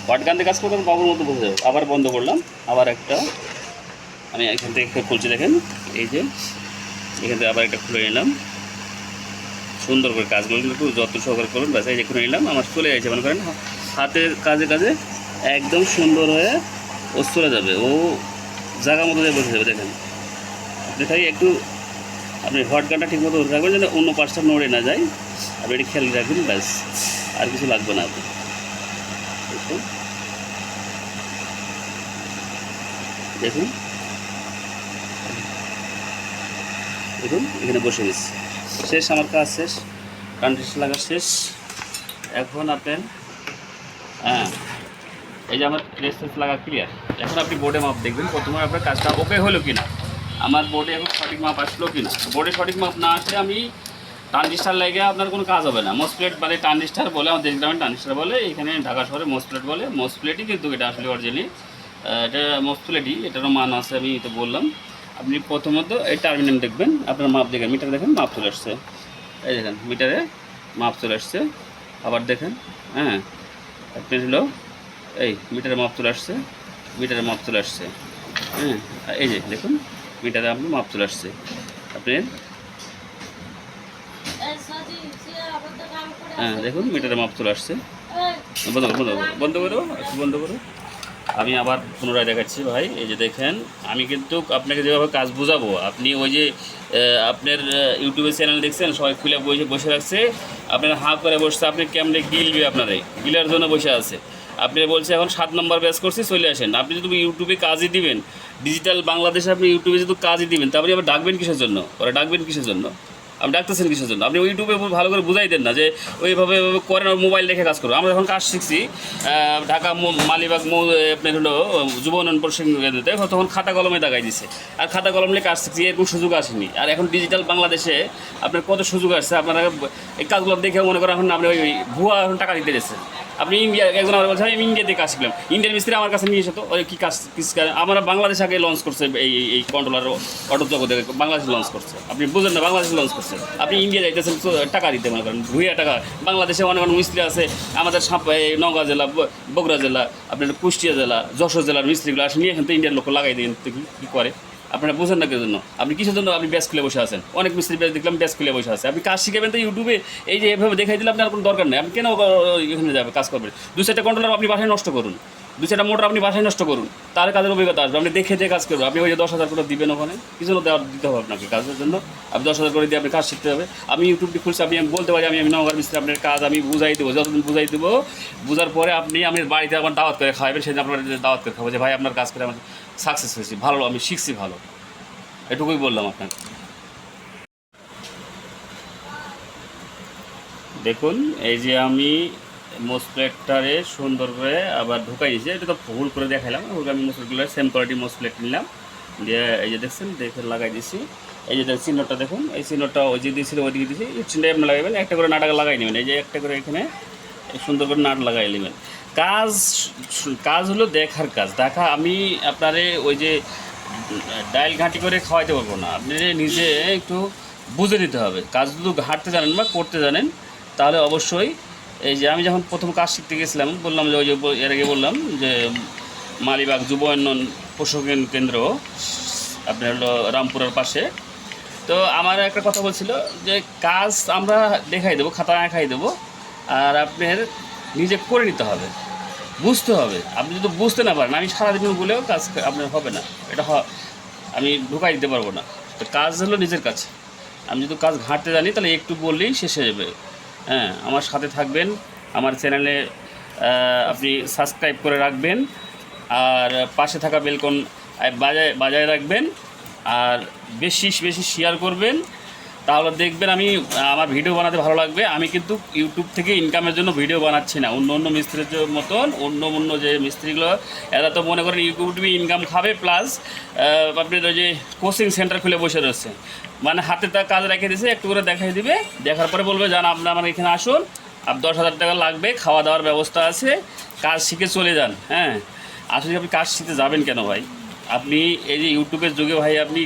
হটগান দিয়ে কাজ করতে বাবুর মতো বসে যাবে। আবার বন্ধ করলাম, আবার একটা আমি এখান থেকে খুলছি দেখেন, এই যে এখান থেকে আবার একটা খুলে নিলাম। সুন্দর করে কাজগুলো একটু যত্ন সহকারে করুন, ব্যাস এই যে খুলে নিলাম। আমার চলে যাচ্ছে মনে করেন হাতের কাজে কাজে একদম সুন্দর হয়ে ও চলে যাবে, ও জায়গা মতো দিয়ে বসে যাবে। দেখেন দেখাই একটু, আপনি হটগানটা ঠিক মতো রাখবেন যেন অন্য পাশটা নড়ে না যায়, আপনি এটি খেয়াল রাখবেন, ব্যাস আর কিছু লাগবে না। আপনি দেখুন দেখুন এখানে বসে গেছে, শেষ আমার কাজ শেষ, ট্রানজিস্টার লাগা শেষ। এখন আপনার হ্যাঁ এই যে আমার রেজিস্ট্যান্স লাগা ক্লিয়ার। এখন আপনি বোর্ডে মাপ দেখবেন প্রথমে আপনার কাজটা ওকে হলো কি না, আমার বোর্ডে এখন সঠিক মাপ আসলো কি না। বোর্ডে সঠিক মাপ না আসলে আমি ট্রানজিস্টার লাগে আপনার কোনো কাজ হবে না। মোসপ্লেট বলে ট্রানজিস্টার বলে, আমাদের দেশগ্রামে ট্রানজিস্টার বলে, এখানে ঢাকা শহরে মোসপ্লেট বলে। মোসপ্লেটই কিন্তু এটা আসলে অরিজিনালি এটা মোসপ্লেটই, এটারও মান আছে আমি তো বললাম। আপনি প্রথমত এই টার্মিনাল দেখবেন, আপনার মাপ দেখেন, মিটার দেখেন মাপ চলে আসছে, এই দেখেন মিটারে মাপ চলে আসছে। আবার দেখেন হ্যাঁ আপনি হলো এই মিটারে মাপ চলে আসছে, মিটারে মাপ চলে আসছে। হ্যাঁ এই যে দেখুন মিটারে আপনার মাপ চলে আসছে। আপনি হ্যাঁ দেখুন মিটারে মাপ চলে আসছে। বন্ধ করো বন্ধ করো বন্ধ করো একটু বন্ধ করো। আমি আবার পুনরায় দেখাচ্ছি ভাই, এই যে দেখেন আমি কিন্তু আপনাকে যেভাবে কাজ বোঝাবো, আপনি ওই যে আপনার ইউটিউবের চ্যানেল দেখছেন সবাই খুলে বসে বসে রাখছে, আপনার হাঁ করে বসছে, আপনি কেমনে গিলবে, আপনার গিলার জন্য বসে আছে। আপনি বলছে এখন 7 নম্বর ব্যাচ করছি চলে আসেন। আপনি যদি ইউটিউবে কাজই দিবেন, ডিজিটাল বাংলাদেশে আপনি ইউটিউবে যদি কাজই দিবেন, তারপরে আবার ডাকবেন কিসের জন্য, ওরা ডাকবেন কিসের জন্য, আপনি ডাকতেছেন কিসের জন্য? আপনি ইউটিউবে ভালো করে বুঝাই দেন না যে ওইভাবে করেন, মোবাইল দেখে কাজ করো। আমরা যখন কাজ শিখছি ঢাকা মালিবাগ আপনার হলো যুব উন্নয়ন পরিষেবাতে, তখন খাতা কলমে দাগাই দিছে, আর খাতা কলম নিয়ে কাজ শিখছি, এরকম সুযোগ আসেনি। আর এখন ডিজিটাল বাংলাদেশে আপনার কত সুযোগ আসছে, আপনারা এই কাজগুলো দেখে মনে করেন এখন আপনি ওই ভুয়া এখন টাকা দিতে গেছে। আপনি ইন্ডিয়া একজন আমার বলছে আমি ইন্ডিয়াতে কাজ শিখলাম, ইন্ডিয়ান মিস্ত্রি আমার কাছে নিয়ে এসে তো ওই কী কাজ আমরা বাংলাদেশ আগে লঞ্চ করছে, এই কন্ট্রোলার অটো জগতে বাংলাদেশ লঞ্চ করছে। আপনি বুঝলেন না, বাংলাদেশ লঞ্চ করছে, আপনি ইন্ডিয়া যাইতেছেন টাকা দিতে মনে করেন ভুইয়া টাকা। বাংলাদেশে অনেক অনেক মিস্ত্রি আছে, আমাদের নওগাঁ জেলা, বগুড়া জেলা, আপনার কুষ্টিয়া জেলা, যশোর জেলার মিস্ত্রিগুলো আসে নিয়ে এখান থেকে ইন্ডিয়ার লোক লাগাই দিন, কী করে আপনারা বুঝেন না কেন? আপনি কিসের জন্য আপনি ব্যাচ খুলে বসে আছেন? অনেক মিস্ত্রি ব্যাচ দেখলাম ব্যাচ খুলে বসে আছে। আপনি কাজ শিখাবেন তো ইউটিউবে, এই যে এভাবে দেখাই দিলে আপনার কোনো দরকার নেই। আপনি কেন এখানে যাবে কাজ করবেন? 2-4টা কন্ট্রোলার আপনি বাসায় নষ্ট করুন, 2-4টা মোটর আপনি বাসায় নষ্ট করুন, তাহলে কাজের অভিজ্ঞতা আসবে। আপনি দেখে কাজ করবেন। আপনি ওই যে 10,000 করে দিবেন, ওখানে কিছু দিতে হবে আপনাকে কাজের জন্য। আপনি 10,000 করে দিয়ে আপনি কাজ শিখতে হবে। আমি ইউটিউবটি খুলছি, আমি বলতে পারি আমি নওগাঁর মিস্ত্রি, আপনার কাজ আমি বুঝাই দেবো, যতদিন বুঝাই দেবো। বোঝার পরে আপনি আমি বাড়িতে আমার দাওয়াত করে খাওয়াবেন, সেদিন আপনার দাওয়াত করে খাবো যে ভাই আপনার কাজ করে আমার সাকসেস হয়েছি, ভালো আমি শিখছি ভালো। এটুকুই বললাম আপনাকে। দেখুন এই যে আমি মোসপ্লেটটারে সুন্দর করে আবার ঢুকাই দিয়েছি, এটা তো ভুল করে দেখাইলাম। আমি মোসপ্লেটগুলো সেম কোয়ালিটি মোসপ্লেট নিলাম, দিয়ে এই যে দেখছেন দেখে লাগাই দিয়েছি। এই যে চিহ্নটা দেখুন, এই চিহ্নটা ওই যে দিয়েছিল ওইদিকে দিয়েছি, এই চিহ্নটা আপনি লাগাবেন, একটা করে নাটক লাগাই নেবেন। এই যে একটা করে এখানে সুন্দর করে নাট লাগাই নেবেন। কাজ হলো দেখার কাজ। দেখা আমি আপনারে ওই যে ডাইল ঘাঁটি করে খাওয়াইতে পারবো না, আপনি নিজে একটু বুঝে নিতে হবে। কাজ যদি ঘাঁটতে জানেন বা করতে জানেন তাহলে অবশ্যই। এই যে আমি যখন প্রথম কাজ শিখতে গেছিলাম, বললাম যে ওই যে এর আগে বললাম যে মালিবাগ যুব উন্নয়ন প্রশিক্ষণ কেন্দ্র আপনার হলো রামপুরের পাশে। তো আমার একটা কথা বলছিল যে কাজ আমরা দেখাই দেবো, খাতা দেখাই দেবো, আর আপনার নিজে করে নিতে হবে, বুঝতে হবে। আপনি যদি বুঝতে না পারেন, আমি সারাদিন বলেও কাজ আপনার হবে না, এটা আমি ঢুকাই দিতে পারবো না। তো কাজ হলো নিজের কাছে। আমি যদি কাজ ঘাঁটতে জানি তাহলে একটু বললেই শেষ হয়ে যাবে। হ্যাঁ, আমার সাথে থাকবেন, আমার চ্যানেলে আপনি সাবস্ক্রাইব করে রাখবেন, আর পাশে থাকা বেলকন বাজায় রাখবেন, আর বেশি বেশি শেয়ার করবেন। তাহলে দেখবেন আমার ভিডিও বানাতে ভালো লাগবে। আমি কিন্তু ইউটিউব থেকে ইনকামের জন্য ভিডিও বানাচ্ছি না, অন্য মিস্ত্রির মতন। অন্য যে মিস্ত্রিগুলো এরা তো মনে করেন ইউটিউবে ইনকাম খাবে, প্লাস আপনার ওই যে কোচিং সেন্টার খুলে বসে রয়েছে, মানে হাতে তার কাজ রেখে দিয়েছে, একটু করে দেখাই দিবে, দেখার পরে বলবে জান আপনি আমার এখানে আসুন, 10,000 টাকা লাগবে, খাওয়া দাওয়ার ব্যবস্থা আছে, কাজ শিখে চলে যান। হ্যাঁ, আসলে আপনি কাজ শিখতে যাবেন কেন ভাই? আপনি এই যে ইউটিউবের যুগে ভাই আপনি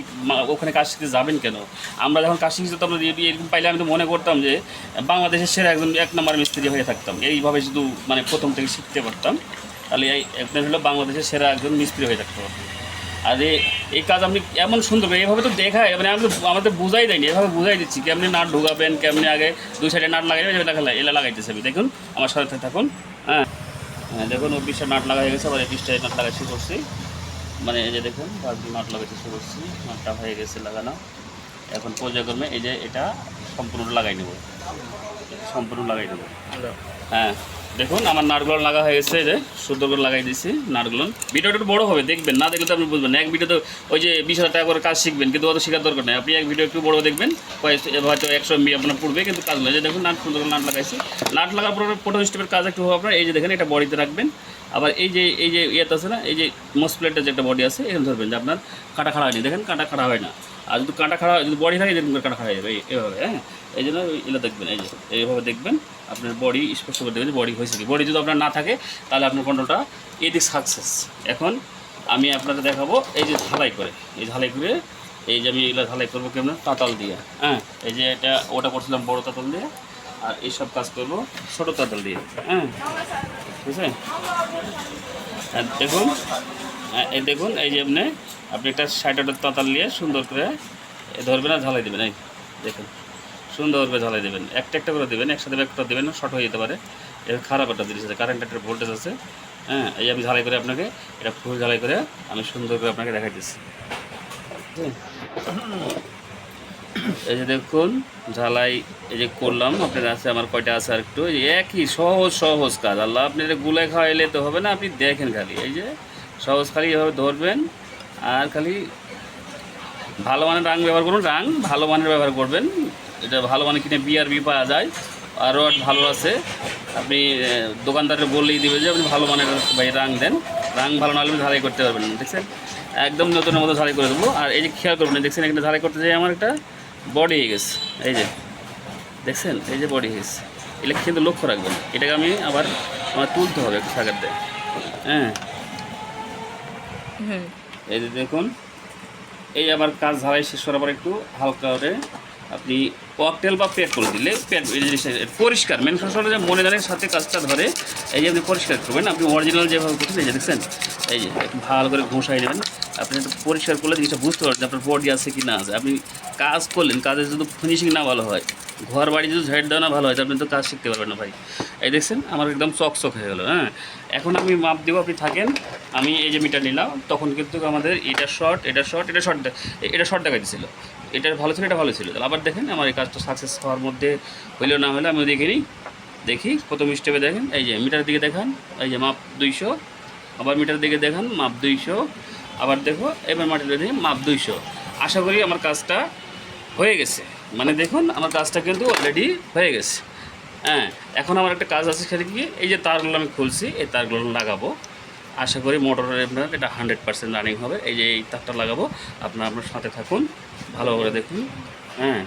ওখানে কাজ শিখতে যাবেন কেন? আমরা যখন কাজ শিখছি তখন এরকম পাইলে আমি তো মনে করতাম যে বাংলাদেশের সেরা একজন 1 নম্বর মিস্ত্রি হয়ে থাকতাম, এইভাবে শুধু মানে প্রথম থেকে শিখতে পারতাম, তাহলে একজন হলো বাংলাদেশের সেরা একজন মিস্ত্রি হয়ে থাকতে পারতাম। আর এই কাজ আপনি এমন সুন্দর করে এইভাবে তো দেখায়, মানে আমাদের বোঝাই দেয়নি, এভাবে বোঝাই দিচ্ছি কেমনি নাট ঢুকাবেন, কেমনি আগে 2 সাইডে নাট লাগাই এলা লাগাইতেছে। আমি দেখুন আমার সাথে থাকুন। হ্যাঁ হ্যাঁ, দেখুন 20টা নাট লাগাই গেছে, আবার 21টা নাট লাগাই শুরু করছি। মানে এই যে দেখুন নাট লাগাইতে শুরু করছি, নাটটা হয়ে গেছে লাগানো। এখন পর্যায়ক্রমে এই যে এটা সম্পূর্ণ লাগাই নেব, সম্পূর্ণ লাগাই নেব। হ্যাঁ দেখুন আমার নাটগুলো লাগা হয়ে গেছে, এই যে সুন্দর করে লাগাই দিয়েছি নাটগুলো। ভিডিওটা একটু বড়ো হবে, দেখবেন, না দেখলে তো আপনি বুঝবেন না। এক ভিডিও তো ওই যে 20,000 টাকা করে কাজ শিখবেন, কিন্তু অত শেখার দরকার নেই। আপনি এক ভিডিও একটু বড়ো দেখবেন, হয়তো 100 MB আপনার পড়বে, কিন্তু কাজ নয়। যে দেখুন নাট সুন্দর করে নাট লাগাইছি। নাট লাগার পরে প্রথম স্টেপের কাজ একটু হবে আপনার, এই যে দেখেন এটা বডিতে রাখবেন। আবার এই যে ইয়েতে আছে না, এই যে মোসপ্লেটের যে একটা বডি আছে, এখানে ধরবেন যে আপনার কাঁটা খাড়া হয়নি, দেখেন কাঁটা খাড়া হয় না। আর যদি কাঁটা খাড়া যদি বডি থাকে দেখবেন কাঁটা খাড়া হয়ে যাবে এইভাবে। হ্যাঁ, এই জন্য এগুলো দেখবেন, এই যে এইভাবে দেখবেন আপনার বডি স্পষ্ট করে দেখবেন বডি হয়েছে কি। বডি যদি আপনার না থাকে তাহলে আপনার কন্ট্রোলটা এদিক সাকসেস। এখন আমি আপনাকে দেখাবো এই যে ঝালাই করে, এই ঝালাই করে এই যে আমি এগুলো ঝালাই করবো কেমন তাতাল দিয়ে। হ্যাঁ, এই যে ওটা করছিলাম বড় তাতাল দিয়ে, আর এইসব কাজ করবো ছোটো তাতাল দিয়ে। হ্যাঁ ঠিক আছে। দেখুন এই দেখুন এই যে আপনি একটা সাইডটা তাতাল নিয়ে সুন্দর করে ধরবেন আর ঝালাই দেবেন। এই দেখুন সুন্দর করে ঝালাই দেবেন, একটা করে দেবেন, একসাথে একটা দেবেন না, শর্ট হয়ে যেতে পারে। এটা খারাপ একটা জিনিস আছে, কারেন্ট একটা ভোল্টেজ আছে। হ্যাঁ, এই আমি ঝালাই করে আপনাকে এটা ফুল ঝালাই করে আমি সুন্দর করে আপনাকে দেখাই দিচ্ছি। এই যে দেখুন ঝালাই এই যে করলাম, আপনার আছে আমার কয়টা আছে আর একটু, একই সহজ কাজ। আল্লাহ আপনি এটা গুলাই খাওয়াইলে তো হবে না, আপনি দেখেন খালি এই যে সহজ, খালি এভাবে ধরবেন আর খালি ভালো মানের রাং ব্যবহার করুন, রাং ভালো মানের ব্যবহার করবেন। এটা ভালো মানের কিনে BRB পাওয়া যায়, আরও ভালো আছে। আপনি দোকানদারে বললেই দিবে যে আপনি ভালো মানের ভাই রাং দেন, রাং ভালো না হলে ঝালাই করতে পারবেন না। দেখছেন একদম নতুনের মতো ঝালাই করে দেবো। আর এই যে খেয়াল করবেন, দেখছেন এখানে ঝালাই করতে যাই আমার একটা বডি হয়ে গেছে, এই যে দেখছেন এই যে বডি হয়ে গেছে। এটা কিন্তু লক্ষ্য রাখবেন, এটাকে আমি আবার আমার তুলতে হবে একটু সাগার দেয়। হ্যাঁ, এই যে দেখুন এই আবার কাজ ঝালাই শেষ করার পর একটু হালকা করে আপনি ককটেল বা প্যাক করে দিলে এই জিনিসটা পরিষ্কার মেন সমস্যাটা যে মনে জানের সাথে কাজটা ধরে। এই যে আপনি পরিষ্কার করবেন, আপনি অরিজিনাল যেভাবে করছেন এই যে দেখছেন এই যে একটু ভালো করে ঘষাই দেবেন। আপনি একটু পরিষ্কার করলে জিনিসটা বুঝতে পারবেন আপনার বডি আছে কি না আছে। আপনি কাজ করলেন, কাজের যদি ফিনিশিং না ভালো হয় ঘর বাড়ি যদি ঝাড় দেওয়া না ভালো হয় আপনি তো কাজ শিখতে পারবেন না ভাই। এই দেখছেন আমার একদম চকচক হয়ে গেলো। হ্যাঁ, এখন আমি মাপ দেবো, আপনি থাকেন। আমি এই যে মিটার নিলাম, তখন কিন্তু আমাদের এটা শর্ট, এটা শর্ট, এটা শর্ট, এটা শর্ট দেখা দিচ্ছিল, এটা ভালো ছিল, এটা ভালো ছিল। তাহলে আবার দেখেন আমার এই কাজটা সাকসেস হওয়ার মধ্যে হইলেও না হলে আমি দেখে নিই। দেখি প্রথম স্টেপে দেখেন, এই যে মিটারের দিকে দেখান, এই যে মাপ 200, আবার মিটারের দিকে দেখান মাপ 200, আবার দেখো এবার মিটারের দিকে মাপ 200। আশা করি আমার কাজটা হয়ে গেছে। মানে দেখুন আমার কাজটা কিন্তু অলরেডি হয়ে গেছে। হ্যাঁ, এখন আমার একটা কাজ আছে, সেটা কি এই যে তারগুলো আমি খুলছি, এই তারগুলো লাগাবো। আশা করি মোটরের আপনার এটা 100% রানিং হবে। এই যে এই তারটা লাগাবো, আপনার সাথে থাকুন, ভালো করে দেখুন। হ্যাঁ,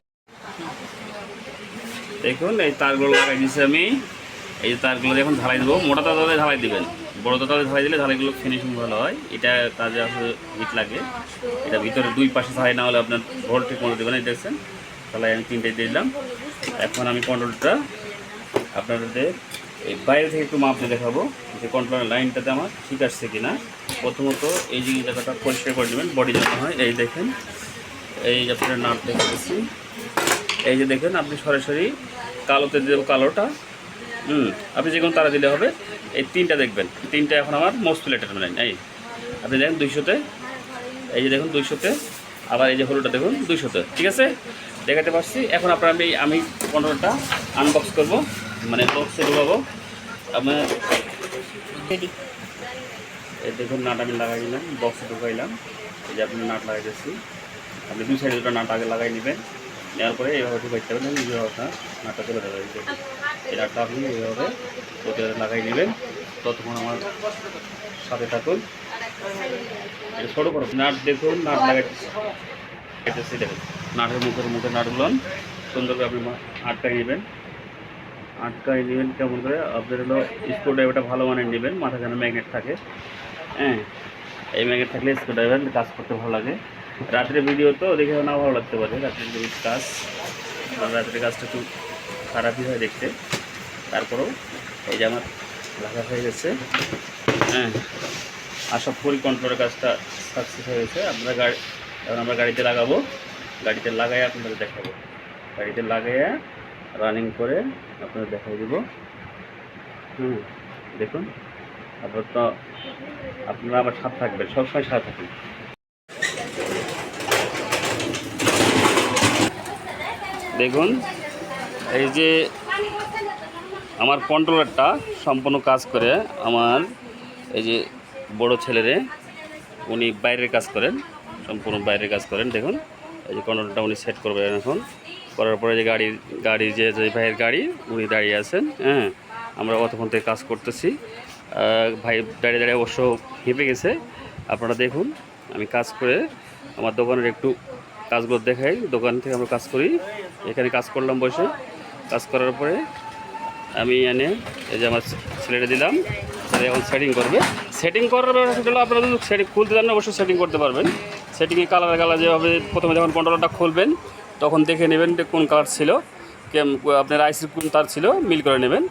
দেখুন এই তারগুলো লাগাই দিয়েছি আমি। এই যে তারগুলো এখন ঢালাই দেবো, মোটা তারে ঢালাই দিবেন, বড় তারে ঢালাই দিলে ঢালাইগুলো ফিনিশিং ভালো হয়। এটা কাজে আসলে হিট লাগে, এটা ভিতরে দুই পাশে ঢালাই না হলে আপনার ভোল্ট ঠিক মতো দেবেন। এই দেখছেন তাহলে আমি 3টে দিয়ে দিলাম। এখন আমি কন্ট্রোলটা আপনাদের এই বাইরে থেকে একটু মাপ দিয়ে দেখাবো যে কন্ট্রোলের লাইনটাতে আমার ঠিক আসছে কিনা। প্রথমত এই যে জায়গাটা পরিষ্কার করে নেবেন, বডি যেন হয়। এই দেখেন, এই যে আপনার নাট দেখে দিচ্ছি, এই যে দেখেন আপনি সরাসরি কালোতে দেবো, কালোটা আপনি যে কোনো তারা দিলে হবে। এই 3টা দেখবেন, 3টা এখন আমার মোস্ট প্লেটের লাইন। এই আপনি দেখেন 200-তে, এই যে দেখুন 200-তে, আবার এই যে হলুদটা দেখুন 200-তে, ঠিক আছে দেখাতে পারছি। এখন আপনার আমি কন্ট্রোলটা আনবক্স করব, মানে বক্সে ঢুকাবো আপনার। এই দেখুন নাট আমি লাগাই নিলাম, বক্সে ঢুকাইলাম। এই যে আপনি নাট লাগাই দিচ্ছি, আপনি 2 সাইডে 2টা নাট আগে লাগাই নেবেন। নেওয়ার পরে এইভাবে ঢুকাইতে হবে, এইভাবে আপনার নাটটা চলে যাবে। এই নাটটা আপনি এইভাবে প্রতি লাগাই নেবেন। ততক্ষণ আমার সাথে থাকুন। এটা ছোটো করো নাট, দেখুন নাট লাগাইতেছি, দেখুন নাটের মুখে নাটগুলো সুন্দর করে আপনি আটকাই নেবেন। কেমন করে আপনার হলো স্ক্রু ড্রাইভারটা ভালো মানের নেবেন, মাথা যেন ম্যাগনেট থাকে। হ্যাঁ, এই ম্যাগনেট থাকলে স্ক্রু ড্রাইভার কাজ করতে ভালো লাগে। রাত্রে ভিডিও তো দেখে না ভালো লাগতে পারে, রাত্রের কাজ, রাত্রের কাজটা একটু খারাপই হয় দেখতে। তারপরেও এই যে আমার লাগা হয়ে গেছে। হ্যাঁ, আশা করি কন্ট্রোলের কাজটা সাকসেস হয়ে গেছে। এখন আমরা গাড়িতে লাগাবো, গাড়িতে লাগাই আপনাদের দেখাবো, গাড়িতে লাগাইয়া রানিং করে আপনাদের দেখাই দেব। দেখুন আপনারা আবার সাথে থাকবেন, সবসময় সাথে থাকবেন। দেখুন এই যে আমার কন্ট্রোলারটা সম্পূর্ণ কাজ করে আমার এই যে বড় ছেলেরে, উনি বাইরের কাজ করেন, সম্পূর্ণ বাইরের কাজ করেন। দেখুন এই যে কন্ট্রোলটা উনি সেট করবেন। এখন করার পরে যে গাড়ি যে ভাইয়ের গাড়ি উনি দাঁড়িয়ে আছেন। হ্যাঁ, আমরা অতক্ষণ থেকে কাজ করতেছি। ভাই দাঁড়িয়ে অবশ্য হেঁপে গেছে। আপনারা দেখুন আমি কাজ করে আমার দোকানের একটু কাজগুলো দেখাই। দোকান থেকে আমরা কাজ করি, এখানে কাজ করলাম বসে। কাজ করার পরে আমি এনে এই যে আমার ছেলেটা দিলাম, এখন সেটিং করবে। সেটিং করার ব্যাপারটা আপনারা যদি সেটিং খুলতে জানেন অবশ্যই সেটিং করতে পারবেন। সেটিংয়ে কালার যেভাবে প্রথমে যখন কন্ট্রোলারটা খুলবেন তখন দেখে নেবেন যে কোন কালার ছিল, আপনার আইসির কোন তার ছিল মিল করে নেবেন।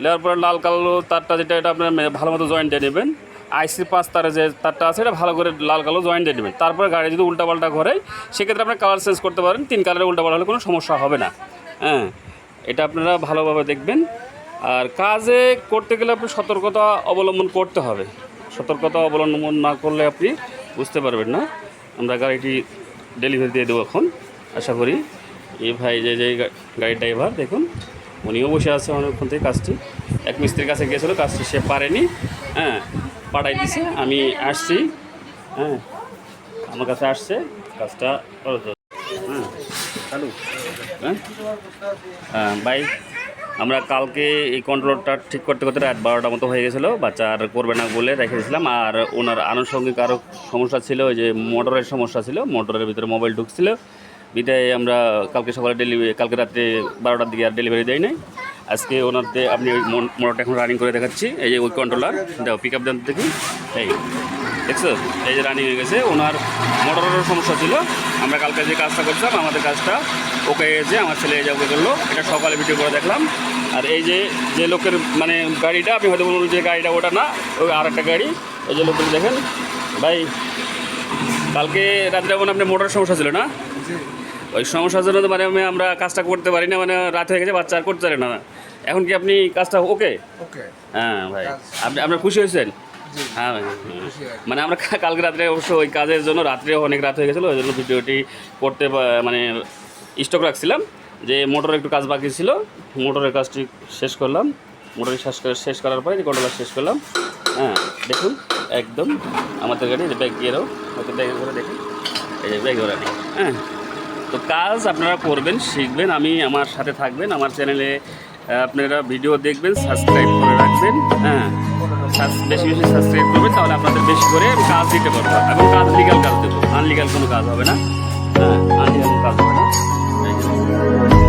নেওয়ার পরে লাল কালো তারটা যেটা, এটা আপনার ভালো মতো জয়েন্ট দিয়ে নেবেন। আইসির 5 তারে যে তারটা আছে এটা ভালো করে লাল কালো জয়েন্ট দিয়ে নেবেন। তারপরে গাড়ি যদি উল্টাপাল্টা ঘোরে সেক্ষেত্রে আপনার কালার চেঞ্জ করতে পারেন, 3 কালারের উল্টাপাল্টা হলে কোনো সমস্যা হবে না। হ্যাঁ, এটা আপনারা ভালোভাবে দেখবেন। আর কাজে করতে গেলে আপনি সতর্কতা অবলম্বন করতে হবে। সতর্কতা অবলম্বন না করলে আপনি বুঝতে পারবেন না। আমরা গাড়িটি ডেলিভারি দিয়ে দেবো এখন আশা করি। এই ভাই যে গাড়ির ড্রাইভার দেখুন উনিও বসে আছে অনেকক্ষণ থেকে। কাজটি এক মিস্ত্রির কাছে গিয়েছিলো, কাজটি সে পারেনি। হ্যাঁ, পাঠাই দিছে, আমি আসছি। হ্যাঁ, আমার কাছে আসছে, কাজটা করো তো। হ্যাঁ, চালু। হ্যাঁ ভাই, আমরা কালকে এই কন্ট্রোলটা ঠিক করতে করতে রাত 12টার মতো হয়ে গেছিলো। বাচ্চা আর করবে না বলে রেখে দিয়েছিলাম। আর ওনার আনুষঙ্গিক আরও সমস্যা ছিল, ওই যে মোটরের সমস্যা ছিল, মোটরের ভিতরে মোবাইল ঢুকছিল। বিদায় আমরা কালকে সকালে কালকে রাত্রে 12টার দিকে আর ডেলিভারি দেয় নাই। আজকে ওনারতে আপনি ওই মোটরটা এখন রানিং করে দেখাচ্ছি। এই যে ওই কন্ট্রোলার দাও, পিক আপ দেন দেখি। এই দেখছো, এই যে রানিং হয়ে গেছে। ওনার মোটরেরও সমস্যা ছিল। আমরা কালকে যে কাজটা করছিলাম আমাদের কাজটা ওকে এসে আমার ছেলে এই যে ওকে করলো। এটা সকালে ভিডিও করে দেখলাম। আর এই যে লোকের মানে গাড়িটা, আপনি হয়তো বলুন যে গাড়িটা ওটা না, ওই আর একটা গাড়ি। এই যে লোকের দেখেন ভাই, কালকে রাত্রে আপনার মোটরের সমস্যা ছিল না? ওই সমস্যার জন্য তো মানে আমরা কাজটা করতে পারি না, মানে রাত হয়ে গেছে, বাচ্চা আর করতে পারে না। এখন কি আপনি কাজটা ওকে? ওকে। হ্যাঁ ভাই, কাজ- আপনার খুশি হয়েছেন? জি। হ্যাঁ ভাই, খুশি আর কি। মানে আমরা কালকে রাত্রে অবশ্য ওই কাজের জন্য রাত্রে অনেক রাত হয়ে গেছিলো, ওই জন্য ভিডিওটি করতে মানে স্টক রাখছিলাম, যে মোটরের একটু কাজ বাকি ছিল, মোটরের কাজটি শেষ করলাম। মোটর শেষ করার পরে যে কন্ট্রোলার শেষ করলাম। হ্যাঁ দেখুন, একদম আমাদের গাড়ি যে ব্যাগ গিয়ারও হয়তো ব্যাগে করে দেখুন, এই যে ব্যাগ ওরা নেই। হ্যাঁ, তো কাজ আপনারা করবেন, শিখবেন, আমার সাথে থাকবেন, আমার চ্যানেলে আপনারা ভিডিও দেখবেন, সাবস্ক্রাইব করে রাখবেন। হ্যাঁ, বেশি বেশি সাবস্ক্রাইব করবেন, তাহলে আপনাদের বেশি করে আমি কাজ দিতে পারবো, এবং কাজ লিগাল কাজ দেবো, আনলিগাল কোনো কাজ হবে না। হ্যাঁ, আনলিগাল কোনো কাজ হবে না। এই যে